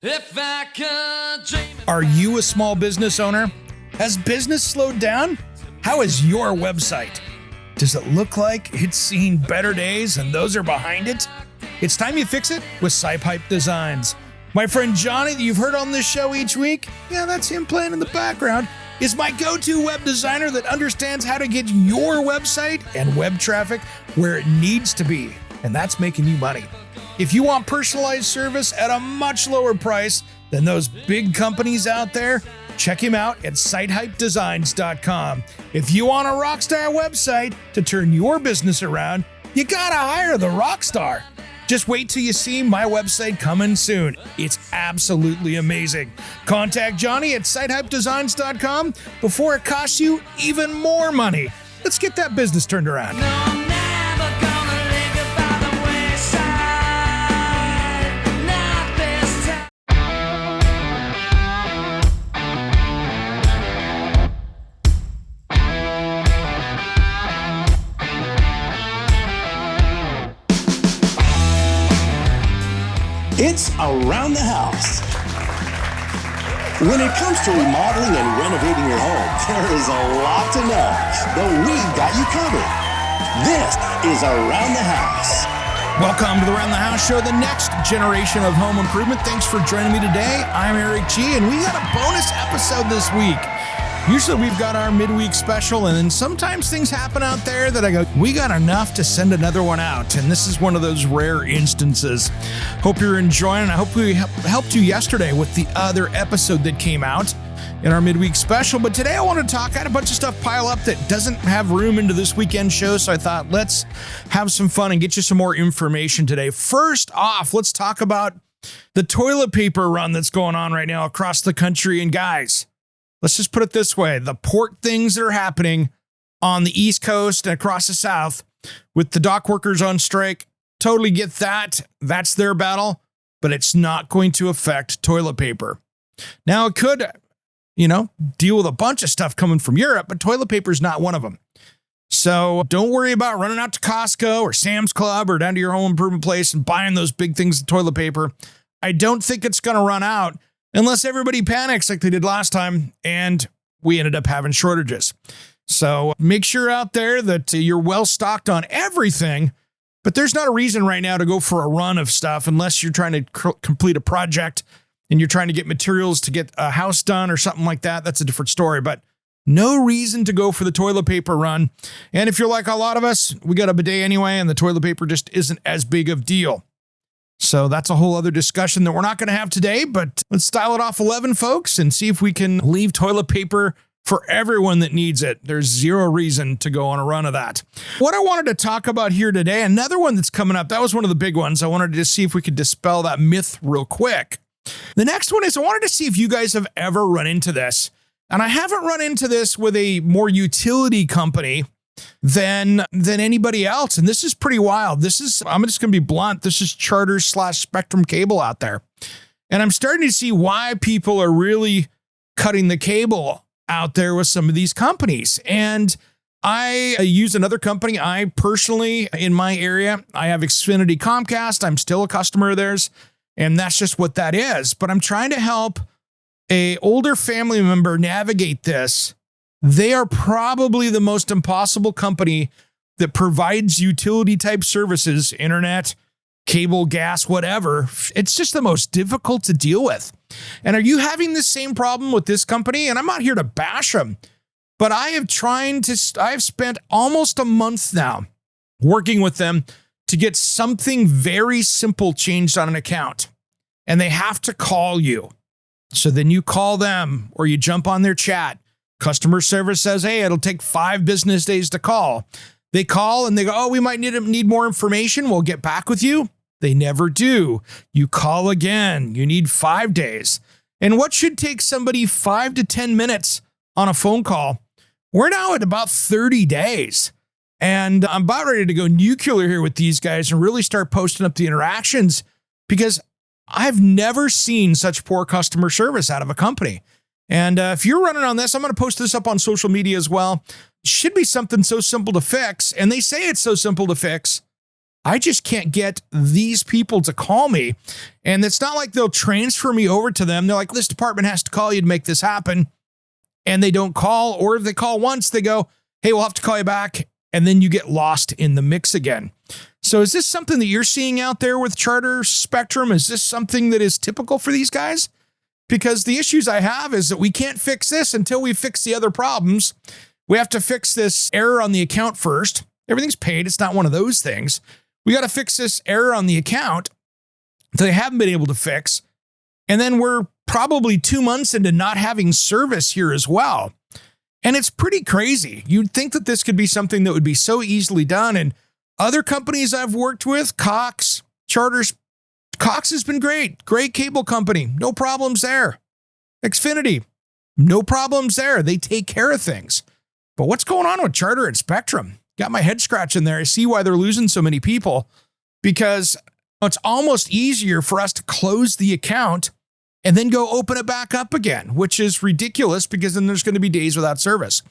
If I could dream. Are you a small business owner? Has business slowed down? How is your website? Does it look like it's seen better days and those are behind it? It's time you fix it with SciPipe Designs. My friend Johnny that you've heard on this show each week, yeah, that's him playing in the background, is my go-to web designer that understands how to get your website and web traffic where it needs to be, and that's making you money. If you want personalized service at a much lower price than those big companies out there, check him out at sitehypedesigns.com. If you want a rockstar website to turn your business around, you gotta hire the rockstar. Just wait till you see my website coming soon. It's absolutely amazing. Contact Johnny at sitehypedesigns.com before it costs you even more money. Let's get that business turned around. No, I'm never gonna leave you by the wayside. Not this time. It's Around the House. When it comes to remodeling and renovating your home, there is a lot to know, but we've got you covered. This is Around the House. Welcome to the Around the House show, the next generation of home improvement. Thanks for joining me today. I'm Eric G, and we got a bonus episode this week. Usually we've got our midweek special, and then sometimes things happen out there that I go, we got enough to send another one out, and this is one of those rare instances. Hope you're enjoying, and I hope we helped you yesterday with the other episode that came out in our midweek special. But today I want to talk, I had a bunch of stuff pile up that doesn't have room into this weekend show, so I thought let's have some fun and get you some more information today. First off, let's talk about the toilet paper run that's going on right now across the country, and guys, let's just put it this way. The port things that are happening on the East Coast and across the South with the dock workers on strike, totally get that. That's their battle, but it's not going to affect toilet paper. Now, it could, deal with a bunch of stuff coming from Europe, but toilet paper is not one of them. So don't worry about running out to Costco or Sam's Club or down to your home improvement place and buying those big things of toilet paper. I don't think it's going to run out unless everybody panics like they did last time, and we ended up having shortages. So make sure out there that you're well stocked on everything, but there's not a reason right now to go for a run of stuff unless you're trying to complete a project and you're trying to get materials to get a house done or something like that. That's a different story, but no reason to go for the toilet paper run. And if you're like a lot of us, we got a bidet anyway, and the toilet paper just isn't as big of a deal. So that's a whole other discussion that we're not going to have today, but let's style it off 11, folks, and see if we can leave toilet paper for everyone that needs it. There's zero reason to go on a run of that. What I wanted to talk about here today, another one that's coming up, that was one of the big ones. I wanted to just see if we could dispel that myth real quick. The next one is I wanted to see if you guys have ever run into this. And I haven't run into this with a more utility company than anybody else. And this is pretty wild. I'm just going to be blunt. This is Charter/Spectrum cable out there. And I'm starting to see why people are really cutting the cable out there with some of these companies. And I use another company. I personally, in my area, I have Xfinity Comcast. I'm still a customer of theirs. And that's just what that is. But I'm trying to help an older family member navigate this. They are probably the most impossible company that provides utility type services, internet, cable, gas, whatever. It's just the most difficult to deal with. And are you having the same problem with this company? And I'm not here to bash them, but I've spent almost a month now working with them to get something very simple changed on an account. And they have to call you. So then you call them or you jump on their chat. Customer service says, hey, it'll take 5 business days to call. They call and they go, oh, we might need more information. We'll get back with you. They never do. You call again. You need 5 days. And what should take somebody 5 to 10 minutes on a phone call, we're now at about 30 days. And I'm about ready to go nuclear here with these guys and really start posting up the interactions because I've never seen such poor customer service out of a company. And if you're running on this, I'm going to post this up on social media as well. It should be something so simple to fix. And they say it's so simple to fix, I just can't get these people to call me. And it's not like they'll transfer me over to them. They're like, this department has to call you to make this happen. And they don't call, or if they call once, they go, hey, we'll have to call you back. And then you get lost in the mix again. So is this something that you're seeing out there with Charter Spectrum? Is this something that is typical for these guys? Because the issues I have is that we can't fix this until we fix the other problems. We have to fix this error on the account first. Everything's paid. It's not one of those things. We got to fix this error on the account that they haven't been able to fix. And then we're probably 2 months into not having service here as well. And it's pretty crazy. You'd think that this could be something that would be so easily done. And other companies I've worked with, Cox, Charters, Cox has been great. Great cable company. No problems there. Xfinity, no problems there. They take care of things. But what's going on with Charter and Spectrum? Got my head scratching there. I see why they're losing so many people, because it's almost easier for us to close the account and then go open it back up again, which is ridiculous because then there's going to be days without service.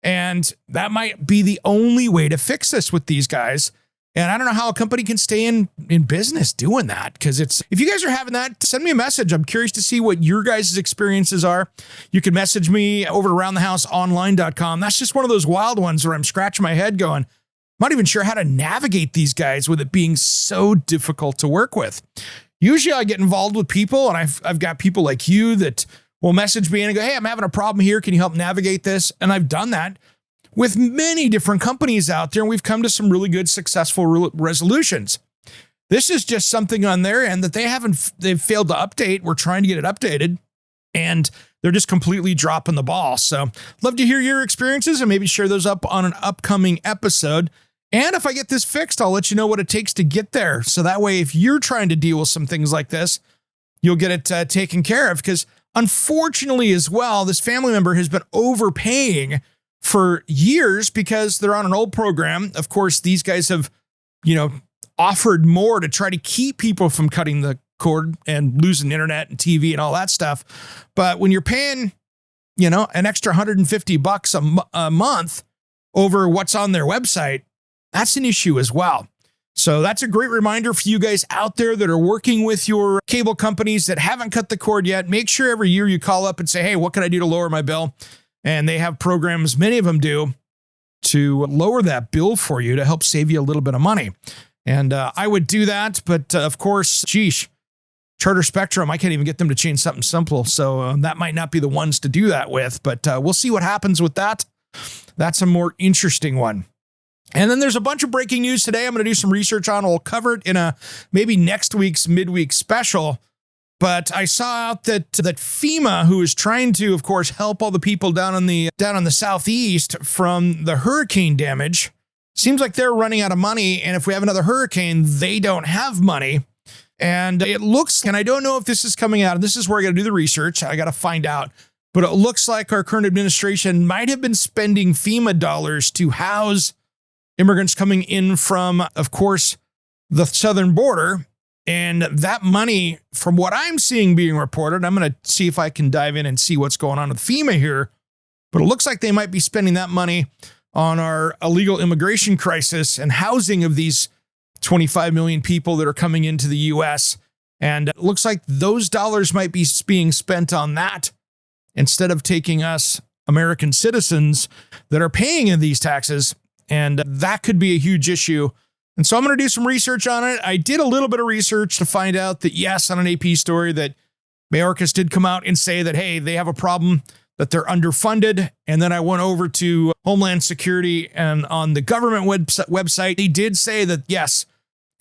And that might be the only way to fix this with these guys. And I don't know how a company can stay in business doing that, because if you guys are having that, send me a message. I'm curious to see what your guys' experiences are. You can message me over at aroundthehouseonline.com. That's just one of those wild ones where I'm scratching my head going, I'm not even sure how to navigate these guys with it being so difficult to work with. Usually I get involved with people, and I've got people like you that will message me and go, hey, I'm having a problem here. Can you help navigate this? And I've done that with many different companies out there, and we've come to some really good, successful resolutions. This is just something on their end that they've failed to update. We're trying to get it updated, and they're just completely dropping the ball. So love to hear your experiences and maybe share those up on an upcoming episode. And if I get this fixed, I'll let you know what it takes to get there. So that way, if you're trying to deal with some things like this, you'll get it taken care of. Because unfortunately as well, this family member has been overpaying for years because they're on an old program. Of course, these guys have, offered more to try to keep people from cutting the cord and losing internet and TV and all that stuff. But when you're paying, an extra $150 a month over what's on their website, that's an issue as well. So that's a great reminder for you guys out there that are working with your cable companies that haven't cut the cord yet. Make sure every year you call up and say, hey, what can I do to lower my bill? And they have programs, many of them do, to lower that bill for you to help save you a little bit of money. And I would do that. But of course, Charter Spectrum, I can't even get them to change something simple. So that might not be the ones to do that with. But we'll see what happens with that. That's a more interesting one. And then there's a bunch of breaking news today I'm going to do some research on. We'll cover it in maybe next week's midweek special. But I saw out that FEMA, who is trying to, of course, help all the people down on the southeast from the hurricane damage, seems like they're running out of money. And if we have another hurricane, they don't have money. And it looks, and I don't know if this is coming out, and this is where I got to do the research. I got to find out. But it looks like our current administration might have been spending FEMA dollars to house immigrants coming in from, of course, the southern border. And that money, from what I'm seeing being reported, I'm going to see if I can dive in and see what's going on with FEMA here. But it looks like they might be spending that money on our illegal immigration crisis and housing of these 25 million people that are coming into the U.S. And it looks like those dollars might be being spent on that instead of taking us American citizens that are paying in these taxes. And that could be a huge issue. And so I'm going to do some research on it. I did a little bit of research to find out that, yes, on an AP story, that Mayorkas did come out and say that, hey, they have a problem, that they're underfunded. And then I went over to Homeland Security, and on the government website, they did say that, yes,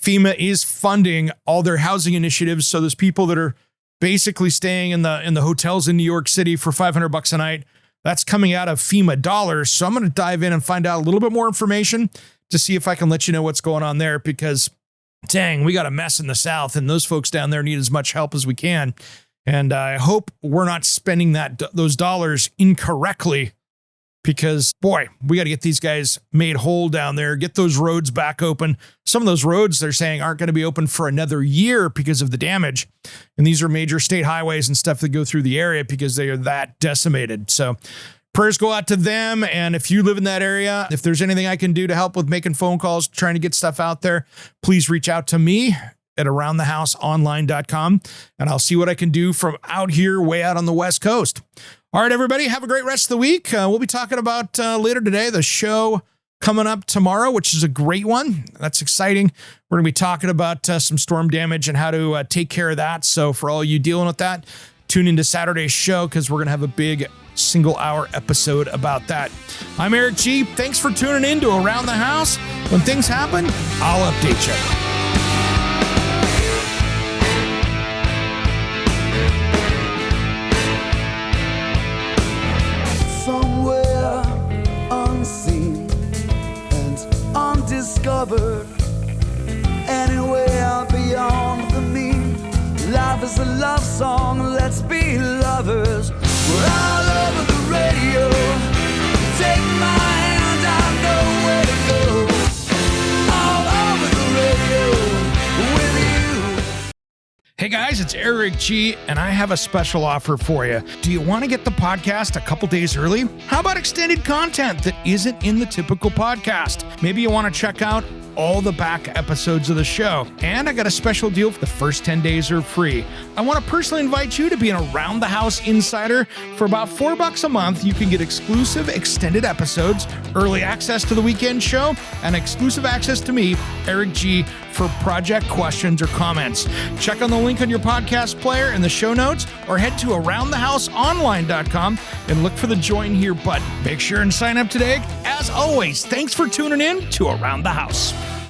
FEMA is funding all their housing initiatives. So there's people that are basically staying in the hotels in New York City for $500 a night. That's coming out of FEMA dollars. So I'm going to dive in and find out a little bit more information to see if I can let you know what's going on there, because dang, we got a mess in the South, and those folks down there need as much help as we can. And I hope we're not spending those dollars incorrectly, because boy, we got to get these guys made whole down there, get those roads back open. Some of those roads they're saying aren't going to be open for another year because of the damage. And these are major state highways and stuff that go through the area because they are that decimated. So Prayers go out to them. And if you live in that area, if there's anything I can do to help with making phone calls, trying to get stuff out there, please reach out to me at aroundthehouseonline.com, and I'll see what I can do from out here, way out on the West Coast. All right, everybody, have a great rest of the week. We'll be talking about later today, the show coming up tomorrow, which is a great one. That's exciting. We're going to be talking about some storm damage and how to take care of that. So for all you dealing with that, tune into Saturday's show because we're going to have a big single-hour episode about that. I'm Eric G. Thanks for tuning in to Around the House. When things happen, I'll update you. Somewhere unseen and undiscovered, anywhere beyond the mean. Life is a love song, let's be lovers. We're all over the radio. Take my hand, I know where to go. All over the radio with you. Hey guys, it's Eric G, and I have a special offer for you. Do you want to get the podcast a couple days early? How about extended content that isn't in the typical podcast? Maybe you want to check out all the back episodes of the show. And I got a special deal for the first 10 days are free. I want to personally invite you to be an Around the House insider. For about $4 a month, you can get exclusive extended episodes, early access to the weekend show, and exclusive access to me, Eric G, for project questions or comments. Check on the link on your podcast player in the show notes or head to aroundthehouseonline.com and look for the join here button. Make sure and sign up today. As always, thanks for tuning in to Around the House.